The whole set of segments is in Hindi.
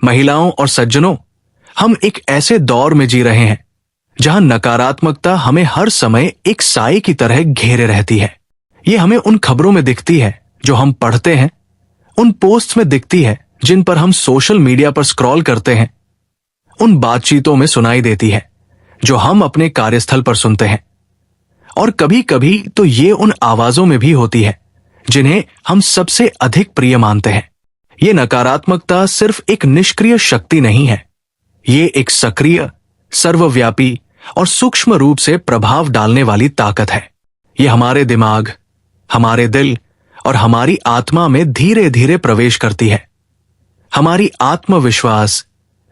महिलाओं और सज्जनों, हम एक ऐसे दौर में जी रहे हैं जहां नकारात्मकता हमें हर समय एक साए की तरह घेरे रहती है। ये हमें उन खबरों में दिखती है जो हम पढ़ते हैं, उन पोस्ट्स में दिखती है जिन पर हम सोशल मीडिया पर स्क्रॉल करते हैं, उन बातचीतों में सुनाई देती है जो हम अपने कार्यस्थल पर सुनते हैं, और कभी कभी तो ये उन आवाजों में भी होती है जिन्हें हम सबसे अधिक प्रिय मानते हैं। ये नकारात्मकता सिर्फ एक निष्क्रिय शक्ति नहीं है, ये एक सक्रिय, सर्वव्यापी और सूक्ष्म रूप से प्रभाव डालने वाली ताकत है। ये हमारे दिमाग, हमारे दिल और हमारी आत्मा में धीरे धीरे प्रवेश करती है। हमारी आत्मविश्वास,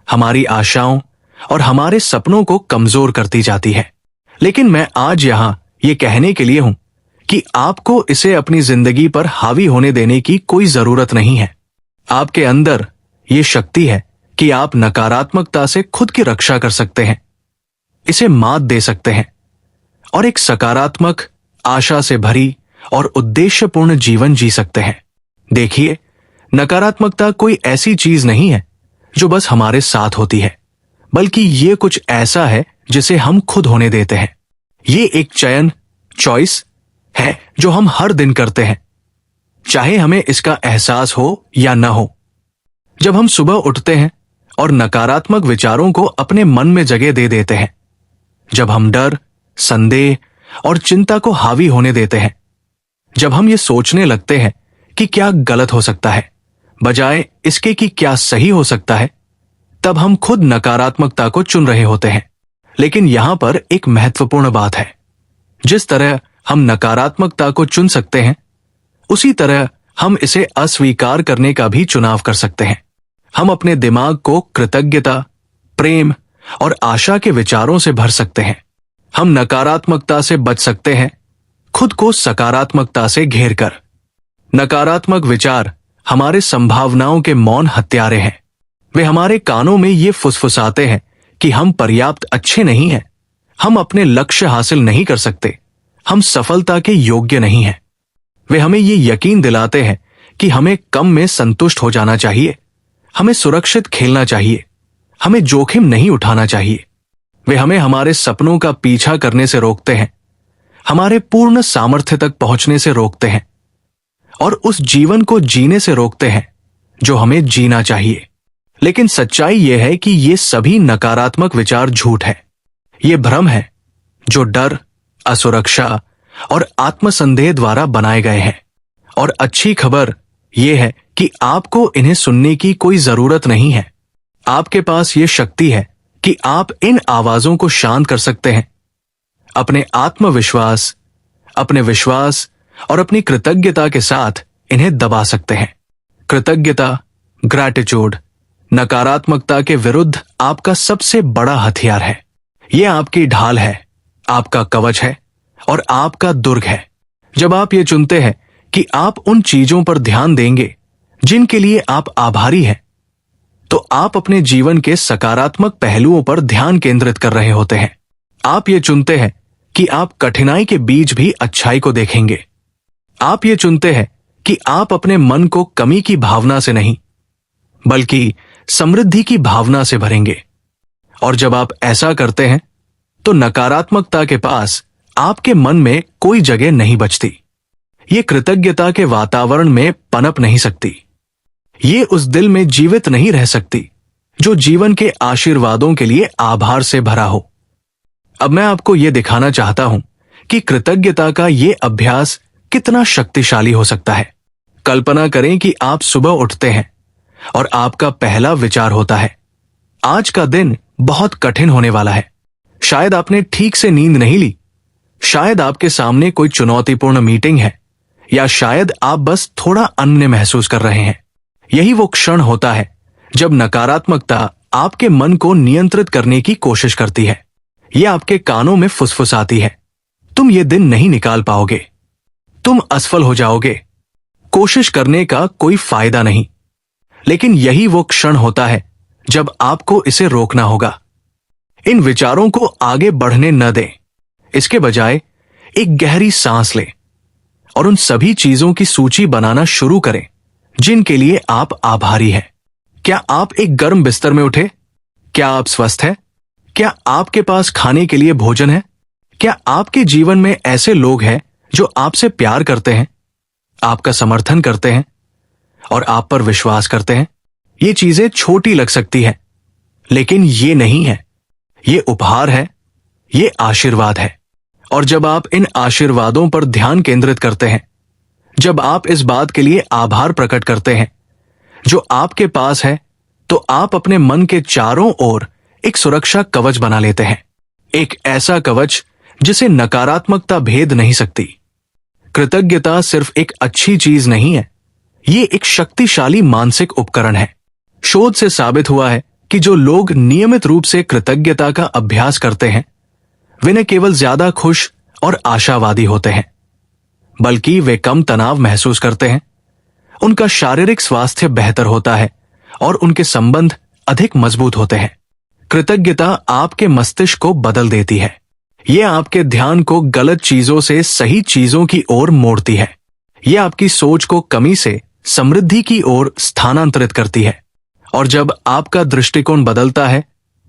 हमारी आशाओं और हमारे सपनों को कमजोर करती जाती है। लेकिन मैं आज यहां ये कहने के लिए हूं कि आपको इसे अपनी जिंदगी पर हावी होने देने की कोई जरूरत नहीं है। आपके अंदर ये शक्ति है कि आप नकारात्मकता से खुद की रक्षा कर सकते हैं, इसे मात दे सकते हैं और एक सकारात्मक, आशा से भरी और उद्देश्यपूर्ण जीवन जी सकते हैं। देखिए, नकारात्मकता कोई ऐसी चीज नहीं है जो बस हमारे साथ होती है, बल्कि ये कुछ ऐसा है जिसे हम खुद होने देते हैं। ये एक चॉइस है जो हम हर दिन करते हैं, चाहे हमें इसका एहसास हो या न हो। जब हम सुबह उठते हैं और नकारात्मक विचारों को अपने मन में जगह दे देते हैं, जब हम डर, संदेह और चिंता को हावी होने देते हैं, जब हम ये सोचने लगते हैं कि क्या गलत हो सकता है बजाय इसके कि क्या सही हो सकता है, तब हम खुद नकारात्मकता को चुन रहे होते हैं। लेकिन यहां पर एक महत्वपूर्ण बात है, जिस तरह हम नकारात्मकता को चुन सकते हैं, उसी तरह हम इसे अस्वीकार करने का भी चुनाव कर सकते हैं। हम अपने दिमाग को कृतज्ञता, प्रेम और आशा के विचारों से भर सकते हैं। हम नकारात्मकता से बच सकते हैं, खुद को सकारात्मकता से घेर कर। नकारात्मक विचार हमारे संभावनाओं के मौन हत्यारे हैं। वे हमारे कानों में ये फुसफुसाते हैं कि हम पर्याप्त अच्छे नहीं हैं, हम अपने लक्ष्य हासिल नहीं कर सकते, हम सफलता के योग्य नहीं हैं। वे हमें ये यकीन दिलाते हैं कि हमें कम में संतुष्ट हो जाना चाहिए, हमें सुरक्षित खेलना चाहिए, हमें जोखिम नहीं उठाना चाहिए। वे हमें हमारे सपनों का पीछा करने से रोकते हैं, हमारे पूर्ण सामर्थ्य तक पहुंचने से रोकते हैं और उस जीवन को जीने से रोकते हैं जो हमें जीना चाहिए। लेकिन सच्चाई यह है कि ये सभी नकारात्मक विचार झूठ है। ये भ्रम है जो डर, असुरक्षा और आत्मसंदेह द्वारा बनाए गए हैं। और अच्छी खबर यह है कि आपको इन्हें सुनने की कोई जरूरत नहीं है। आपके पास ये शक्ति है कि आप इन आवाजों को शांत कर सकते हैं। अपने आत्मविश्वास, अपने विश्वास और अपनी कृतज्ञता के साथ इन्हें दबा सकते हैं। कृतज्ञता, ग्रैटिट्यूड, नकारात्मकता के विरुद्ध आपका सबसे बड़ा हथियार है। यह आपकी ढाल है, आपका कवच है और आपका दुर्ग है। जब आप ये चुनते हैं कि आप उन चीजों पर ध्यान देंगे जिनके लिए आप आभारी हैं, तो आप अपने जीवन के सकारात्मक पहलुओं पर ध्यान केंद्रित कर रहे होते हैं। आप ये चुनते हैं कि आप कठिनाई के बीच भी अच्छाई को देखेंगे। आप ये चुनते हैं कि आप अपने मन को कमी की भावना से नहीं, बल्कि समृद्धि की भावना से भरेंगे। और जब आप ऐसा करते हैं तो नकारात्मकता के पास आपके मन में कोई जगह नहीं बचती। ये कृतज्ञता के वातावरण में पनप नहीं सकती। ये उस दिल में जीवित नहीं रह सकती जो जीवन के आशीर्वादों के लिए आभार से भरा हो। अब मैं आपको यह दिखाना चाहता हूं कि कृतज्ञता का यह अभ्यास कितना शक्तिशाली हो सकता है। कल्पना करें कि आप सुबह उठते हैं और आपका पहला विचार होता है, आज का दिन बहुत कठिन होने वाला है। शायद आपने ठीक से नींद नहीं ली, शायद आपके सामने कोई चुनौतीपूर्ण मीटिंग है, या शायद आप बस थोड़ा अन्य महसूस कर रहे हैं। यही वो क्षण होता है जब नकारात्मकता आपके मन को नियंत्रित करने की कोशिश करती है। यह आपके कानों में फुसफुसाती है, तुम ये दिन नहीं निकाल पाओगे, तुम असफल हो जाओगे, कोशिश करने का कोई फायदा नहीं। लेकिन यही वो क्षण होता है जब आपको इसे रोकना होगा। इन विचारों को आगे बढ़ने न दें, इसके बजाय एक गहरी सांस लें और उन सभी चीजों की सूची बनाना शुरू करें जिनके लिए आप आभारी हैं। क्या आप एक गर्म बिस्तर में उठे? क्या आप स्वस्थ हैं? क्या आपके पास खाने के लिए भोजन है? क्या आपके जीवन में ऐसे लोग हैं जो आपसे प्यार करते हैं, आपका समर्थन करते हैं और आप पर विश्वास करते हैं? ये चीजें छोटी लग सकती हैं, लेकिन ये नहीं है। ये उपहार है, ये आशीर्वाद है। और जब आप इन आशीर्वादों पर ध्यान केंद्रित करते हैं, जब आप इस बात के लिए आभार प्रकट करते हैं जो आपके पास है, तो आप अपने मन के चारों ओर एक सुरक्षा कवच बना लेते हैं। एक ऐसा कवच जिसे नकारात्मकता भेद नहीं सकती। कृतज्ञता सिर्फ एक अच्छी चीज नहीं है, ये एक शक्तिशाली मानसिक उपकरण है। शोध से साबित हुआ है कि जो लोग नियमित रूप से कृतज्ञता का अभ्यास करते हैं, वे न केवल ज्यादा खुश और आशावादी होते हैं, बल्कि वे कम तनाव महसूस करते हैं, उनका शारीरिक स्वास्थ्य बेहतर होता है और उनके संबंध अधिक मजबूत होते हैं। कृतज्ञता आपके मस्तिष्क को बदल देती है। यह आपके ध्यान को गलत चीजों से सही चीजों की ओर मोड़ती है। यह आपकी सोच को कमी से समृद्धि की ओर स्थानांतरित करती है। और जब आपका दृष्टिकोण बदलता है,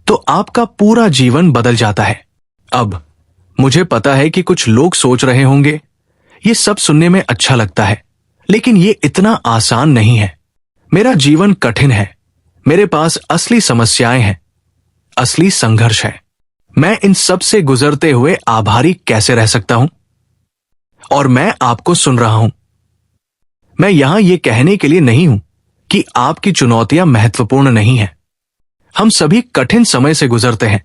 तो आपका पूरा जीवन बदल जाता है। अब मुझे पता है कि कुछ लोग सोच रहे होंगे, ये सब सुनने में अच्छा लगता है, लेकिन ये इतना आसान नहीं है। मेरा जीवन कठिन है, मेरे पास असली समस्याएं हैं, असली संघर्ष है। मैं इन सब से गुजरते हुए आभारी कैसे रह सकता हूं? और मैं आपको सुन रहा हूं। मैं यहां ये कहने के लिए नहीं हूं कि आपकी चुनौतियां महत्वपूर्ण नहीं हैं। हम सभी कठिन समय से गुजरते हैं।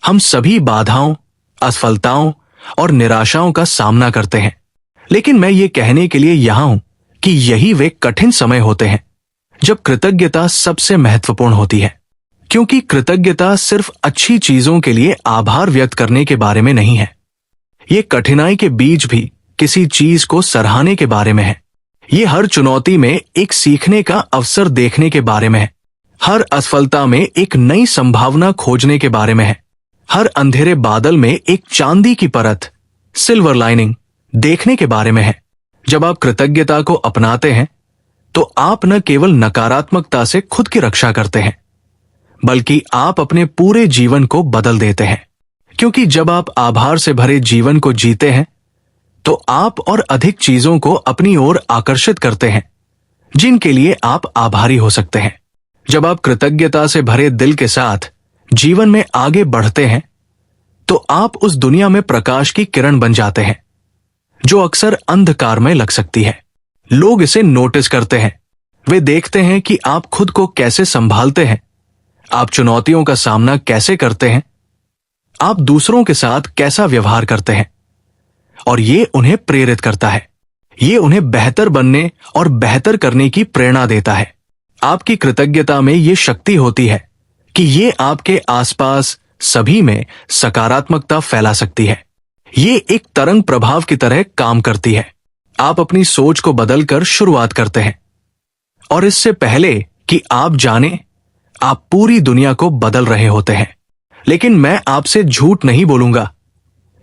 हम सभी बाधाओं, असफलताओं और निराशाओं का सामना करते हैं। लेकिन मैं ये कहने के लिए यहां हूं कि यही वे कठिन समय होते हैं जब कृतज्ञता सबसे महत्वपूर्ण होती है। क्योंकि कृतज्ञता सिर्फ अच्छी चीजों के लिए आभार व्यक्त करने के बारे में नहीं है। ये कठिनाई के बीच भी किसी चीज को सराहने के बारे में है। ये हर चुनौती में एक सीखने का अवसर देखने के बारे में है। हर असफलता में एक नई संभावना खोजने के बारे में है। हर अंधेरे बादल में एक चांदी की परत, सिल्वर लाइनिंग देखने के बारे में है। जब आप कृतज्ञता को अपनाते हैं, तो आप न केवल नकारात्मकता से खुद की रक्षा करते हैं, बल्कि आप अपने पूरे जीवन को बदल देते हैं। क्योंकि जब आप आभार से भरे जीवन को जीते हैं, तो आप और अधिक चीजों को अपनी ओर आकर्षित करते हैं जिनके लिए आप आभारी हो सकते हैं। जब आप कृतज्ञता से भरे दिल के साथ जीवन में आगे बढ़ते हैं, तो आप उस दुनिया में प्रकाश की किरण बन जाते हैं जो अक्सर अंधकार में लग सकती है। लोग इसे नोटिस करते हैं। वे देखते हैं कि आप खुद को कैसे संभालते हैं, आप चुनौतियों का सामना कैसे करते हैं, आप दूसरों के साथ कैसा व्यवहार करते हैं, और ये उन्हें प्रेरित करता है। ये उन्हें बेहतर बनने और बेहतर करने की प्रेरणा देता है। आपकी कृतज्ञता में ये शक्ति होती है कि ये आपके आसपास सभी में सकारात्मकता फैला सकती है। ये एक तरंग प्रभाव की तरह काम करती है। आप अपनी सोच को बदलकर शुरुआत करते हैं, और इससे पहले कि आप जानें, आप पूरी दुनिया को बदल रहे होते हैं। लेकिन मैं आपसे झूठ नहीं बोलूंगा,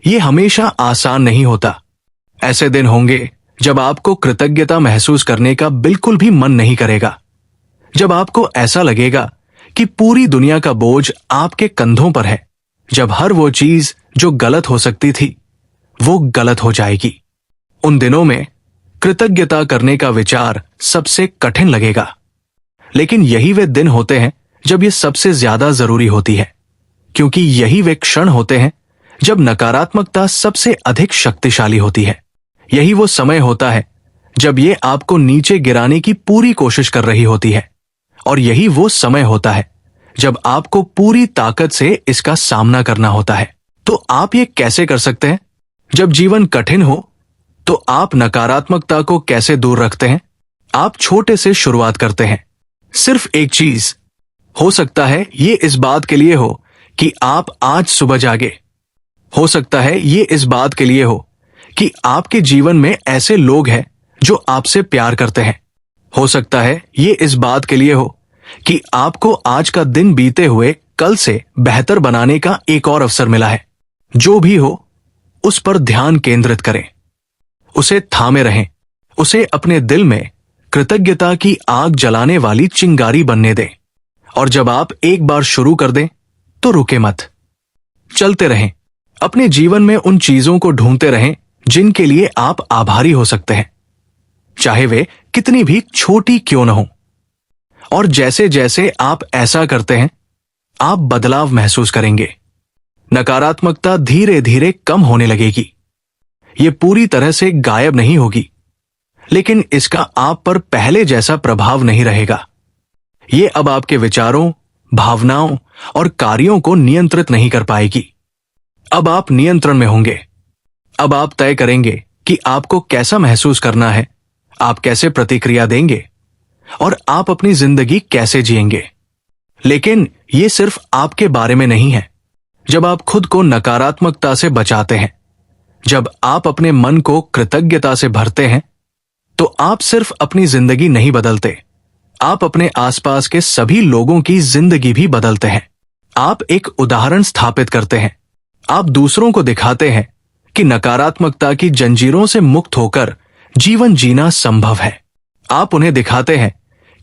ये हमेशा आसान नहीं होता। ऐसे दिन होंगे जब आपको कृतज्ञता महसूस करने का बिल्कुल भी मन नहीं करेगा, जब आपको ऐसा लगेगा कि पूरी दुनिया का बोझ आपके कंधों पर है, जब हर वो चीज जो गलत हो सकती थी वो गलत हो जाएगी। उन दिनों में कृतज्ञता करने का विचार सबसे कठिन लगेगा, लेकिन यही वे दिन होते हैं जब ये सबसे ज्यादा जरूरी होती है। क्योंकि यही वे क्षण होते हैं जब नकारात्मकता सबसे अधिक शक्तिशाली होती है। यही वो समय होता है जब ये आपको नीचे गिराने की पूरी कोशिश कर रही होती है, और यही वो समय होता है जब आपको पूरी ताकत से इसका सामना करना होता है। तो आप ये कैसे कर सकते हैं? जब जीवन कठिन हो, तो आप नकारात्मकता को कैसे दूर रखते हैं? आप छोटे से शुरुआत करते हैं। सिर्फ एक चीज। हो सकता है ये इस बात के लिए हो कि आप आज सुबह जागे। हो सकता है ये इस बात के लिए हो कि आपके जीवन में ऐसे लोग हैं जो आपसे प्यार करते हैं। हो सकता है ये इस बात के लिए हो कि आपको आज का दिन बीते हुए कल से बेहतर बनाने का एक और अवसर मिला है। जो भी हो, उस पर ध्यान केंद्रित करें, उसे थामे रहें, उसे अपने दिल में कृतज्ञता की आग जलाने वाली चिंगारी बनने दें। और जब आप एक बार शुरू कर दें तो रुके मत, चलते रहें। अपने जीवन में उन चीजों को ढूंढते रहें जिनके लिए आप आभारी हो सकते हैं, चाहे वे कितनी भी छोटी क्यों न हो। और जैसे जैसे आप ऐसा करते हैं, आप बदलाव महसूस करेंगे। नकारात्मकता धीरे धीरे कम होने लगेगी। ये पूरी तरह से गायब नहीं होगी, लेकिन इसका आप पर पहले जैसा प्रभाव नहीं रहेगा। ये अब आपके विचारों, भावनाओं और कार्यों को नियंत्रित नहीं कर पाएगी। अब आप नियंत्रण में होंगे। अब आप तय करेंगे कि आपको कैसा महसूस करना है, आप कैसे प्रतिक्रिया देंगे और आप अपनी जिंदगी कैसे जिएंगे। लेकिन ये सिर्फ आपके बारे में नहीं है। जब आप खुद को नकारात्मकता से बचाते हैं, जब आप अपने मन को कृतज्ञता से भरते हैं, तो आप सिर्फ अपनी जिंदगी नहीं बदलते, आप अपने आसपास के सभी लोगों की जिंदगी भी बदलते हैं। आप एक उदाहरण स्थापित करते हैं। आप दूसरों को दिखाते हैं कि नकारात्मकता की जंजीरों से मुक्त होकर जीवन जीना संभव है। आप उन्हें दिखाते हैं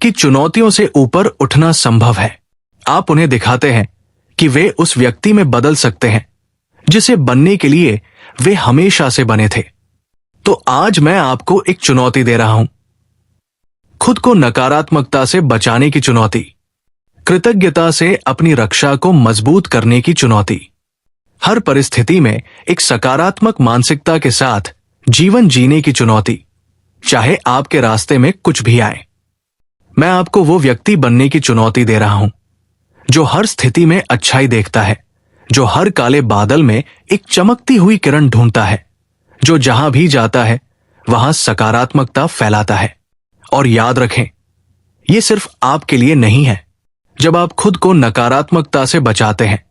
कि चुनौतियों से ऊपर उठना संभव है। आप उन्हें दिखाते हैं कि वे उस व्यक्ति में बदल सकते हैं जिसे बनने के लिए वे हमेशा से बने थे। तो आज मैं आपको एक चुनौती दे रहा हूं, खुद को नकारात्मकता से बचाने की चुनौती, कृतज्ञता से अपनी रक्षा को मजबूत करने की चुनौती, हर परिस्थिति में एक सकारात्मक मानसिकता के साथ जीवन जीने की चुनौती, चाहे आपके रास्ते में कुछ भी आए। मैं आपको वो व्यक्ति बनने की चुनौती दे रहा हूं जो हर स्थिति में अच्छाई देखता है, जो हर काले बादल में एक चमकती हुई किरण ढूंढता है, जो जहां भी जाता है वहां सकारात्मकता फैलाता है। और याद रखें, यह सिर्फ आपके लिए नहीं है। जब आप खुद को नकारात्मकता से बचाते हैं,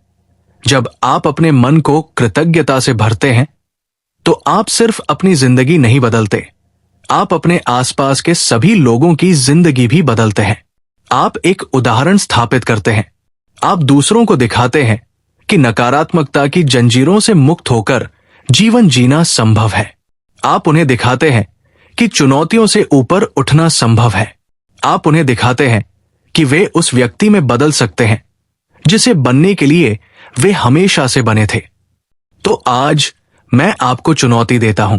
जब आप अपने मन को कृतज्ञता से भरते हैं, तो आप सिर्फ अपनी जिंदगी नहीं बदलते, आप अपने आसपास के सभी लोगों की जिंदगी भी बदलते हैं। आप एक उदाहरण स्थापित करते हैं। आप दूसरों को दिखाते हैं कि नकारात्मकता की जंजीरों से मुक्त होकर जीवन जीना संभव है। आप उन्हें दिखाते हैं कि चुनौतियों से ऊपर उठना संभव है। आप उन्हें दिखाते हैं कि वे उस व्यक्ति में बदल सकते हैं जिसे बनने के लिए वे हमेशा से बने थे। तो आज मैं आपको चुनौती देता हूं,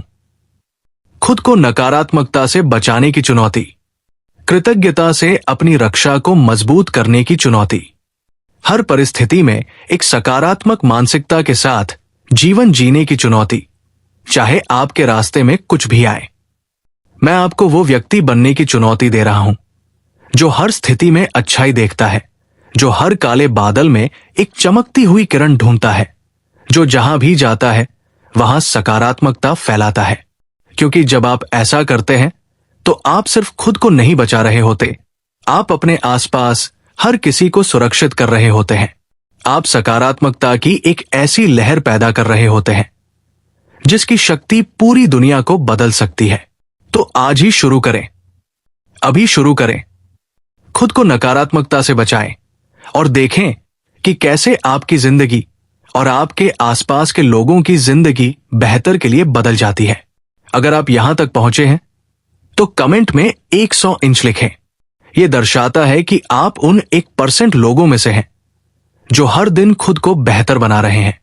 खुद को नकारात्मकता से बचाने की चुनौती, कृतज्ञता से अपनी रक्षा को मजबूत करने की चुनौती, हर परिस्थिति में एक सकारात्मक मानसिकता के साथ जीवन जीने की चुनौती, चाहे आपके रास्ते में कुछ भी आए। मैं आपको वो व्यक्ति बनने की चुनौती दे रहा हूं जो हर स्थिति में अच्छाई देखता है, जो हर काले बादल में एक चमकती हुई किरण ढूंढता है, जो जहां भी जाता है वहां सकारात्मकता फैलाता है। क्योंकि जब आप ऐसा करते हैं तो आप सिर्फ खुद को नहीं बचा रहे होते, आप अपने आसपास हर किसी को सुरक्षित कर रहे होते हैं। आप सकारात्मकता की एक ऐसी लहर पैदा कर रहे होते हैं जिसकी शक्ति पूरी दुनिया को बदल सकती है। तो आज ही शुरू करें, अभी शुरू करें। खुद को नकारात्मकता से बचाएं और देखें कि कैसे आपकी जिंदगी और आपके आसपास के लोगों की जिंदगी बेहतर के लिए बदल जाती है। अगर आप यहां तक पहुंचे हैं तो कमेंट में 100 इंच लिखें। यह दर्शाता है कि आप उन 1% लोगों में से हैं जो हर दिन खुद को बेहतर बना रहे हैं।